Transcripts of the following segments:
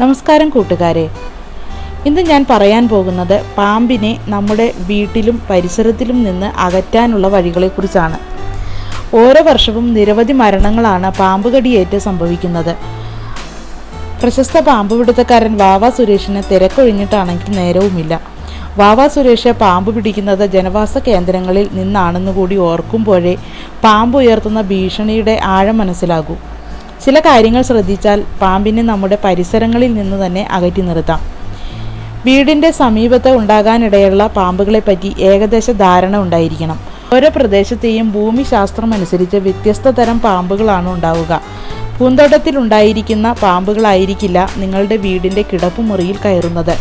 നമസ്കാരം കൂട്ടുകാരെ, ഇന്ന് ഞാൻ പറയാൻ പോകുന്നത് പാമ്പിനെ നമ്മുടെ വീട്ടിലും പരിസരത്തിലും നിന്ന് അകറ്റാനുള്ള വഴികളെക്കുറിച്ചാണ്. ഓരോ വർഷവും നിരവധി മരണങ്ങളാണ് പാമ്പ് കടിയേറ്റ് സംഭവിക്കുന്നത്. പ്രശസ്ത പാമ്പ് പിടുത്തക്കാരൻ വാവ സുരേഷിന് തിരക്കൊഴിഞ്ഞിട്ടാണെങ്കിൽ നേരവുമില്ല. വാവ സുരേഷ് പാമ്പ് പിടിക്കുന്നത് ജനവാസ കേന്ദ്രങ്ങളിൽ നിന്നാണെന്ന് കൂടി ഓർക്കുമ്പോഴേ പാമ്പ് ഉയർത്തുന്ന ഭീഷണിയുടെ ആഴം മനസ്സിലാകൂ. ചില കാര്യങ്ങൾ ശ്രദ്ധിച്ചാൽ പാമ്പിനെ നമ്മുടെ പരിസരങ്ങളിൽ നിന്ന് തന്നെ അകറ്റി നിർത്താം. വീടിൻ്റെ സമീപത്ത് ഉണ്ടാകാനിടയുള്ള പാമ്പുകളെപ്പറ്റി ഏകദേശ ധാരണ ഉണ്ടായിരിക്കണം. ഓരോ പ്രദേശത്തെയും ഭൂമിശാസ്ത്രം അനുസരിച്ച് വ്യത്യസ്ത തരം പാമ്പുകളാണ് ഉണ്ടാവുക. പൂന്തോട്ടത്തിൽ ഉണ്ടായിരിക്കുന്ന പാമ്പുകളായിരിക്കില്ല നിങ്ങളുടെ വീടിൻ്റെ കിടപ്പുമുറിയിൽ കയറുന്നത്.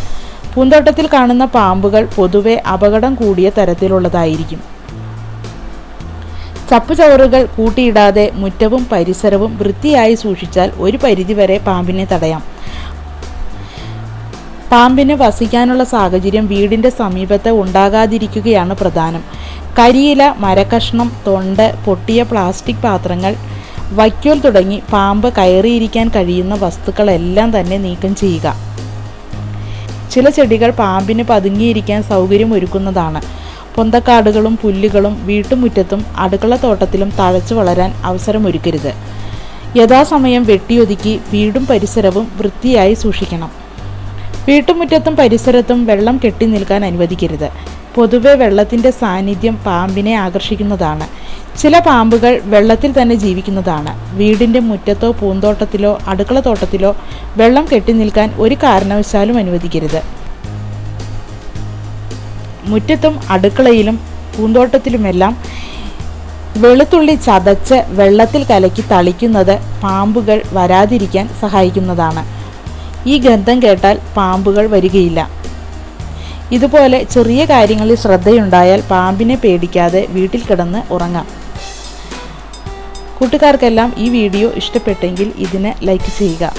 പൂന്തോട്ടത്തിൽ കാണുന്ന പാമ്പുകൾ പൊതുവെ അപകടം കൂടിയ തരത്തിലുള്ളതായിരിക്കും. ചപ്പുചവറുകൾ കൂട്ടിയിടാതെ മുറ്റവും പരിസരവും വൃത്തിയായി സൂക്ഷിച്ചാൽ ഒരു പരിധിവരെ പാമ്പിനെ തടയാം. പാമ്പിന് വസിക്കാനുള്ള സാഹചര്യം വീടിൻ്റെ സമീപത്ത് ഉണ്ടാകാതിരിക്കുകയാണ് പ്രധാനം. കരിയില, മരക്കഷ്ണം, തൊണ്ട്, പൊട്ടിയ പ്ലാസ്റ്റിക് പാത്രങ്ങൾ, വൈക്കോൽ തുടങ്ങി പാമ്പ് കയറിയിരിക്കാൻ കഴിയുന്ന വസ്തുക്കളെല്ലാം തന്നെ നീക്കം ചെയ്യുക. ചില ചെടികൾ പാമ്പിന് പതുങ്ങിയിരിക്കാൻ സൗകര്യം ഒരുക്കുന്നതാണ്. പൊന്തക്കാടുകളും പുല്ലുകളും വീട്ടുമുറ്റത്തും അടുക്കളത്തോട്ടത്തിലും തഴച്ചു വളരാൻ അവസരമൊരുക്കരുത്. യഥാസമയം വെട്ടിയൊതുക്കി വീടും പരിസരവും വൃത്തിയായി സൂക്ഷിക്കണം. വീട്ടുമുറ്റത്തും പരിസരത്തും വെള്ളം കെട്ടി നിൽക്കാൻ അനുവദിക്കരുത്. പൊതുവെ വെള്ളത്തിൻ്റെ സാന്നിധ്യം പാമ്പിനെ ആകർഷിക്കുന്നതാണ്. ചില പാമ്പുകൾ വെള്ളത്തിൽ തന്നെ ജീവിക്കുന്നതാണ്. വീടിൻ്റെ മുറ്റത്തോ പൂന്തോട്ടത്തിലോ അടുക്കളത്തോട്ടത്തിലോ വെള്ളം കെട്ടി നിൽക്കാൻ ഒരു കാരണവശാലും അനുവദിക്കരുത്. മുറ്റത്തും അടുക്കളയിലും പൂന്തോട്ടത്തിലുമെല്ലാം വെളുത്തുള്ളി ചതച്ച് വെള്ളത്തിൽ കലക്കി തളിക്കുന്നത് പാമ്പുകൾ വരാതിരിക്കാൻ സഹായിക്കുന്നതാണ്. ഈ ഗന്ധം കേട്ടാൽ പാമ്പുകൾ വരികയില്ല. ഇതുപോലെ ചെറിയ കാര്യങ്ങളിൽ ശ്രദ്ധയുണ്ടായാൽ പാമ്പിനെ പേടിക്കാതെ വീട്ടിൽ കിടന്ന് ഉറങ്ങാം. കൂട്ടുകാർക്കെല്ലാം ഈ വീഡിയോ ഇഷ്ടപ്പെട്ടെങ്കിൽ ഇതിന് ലൈക്ക് ചെയ്യുക.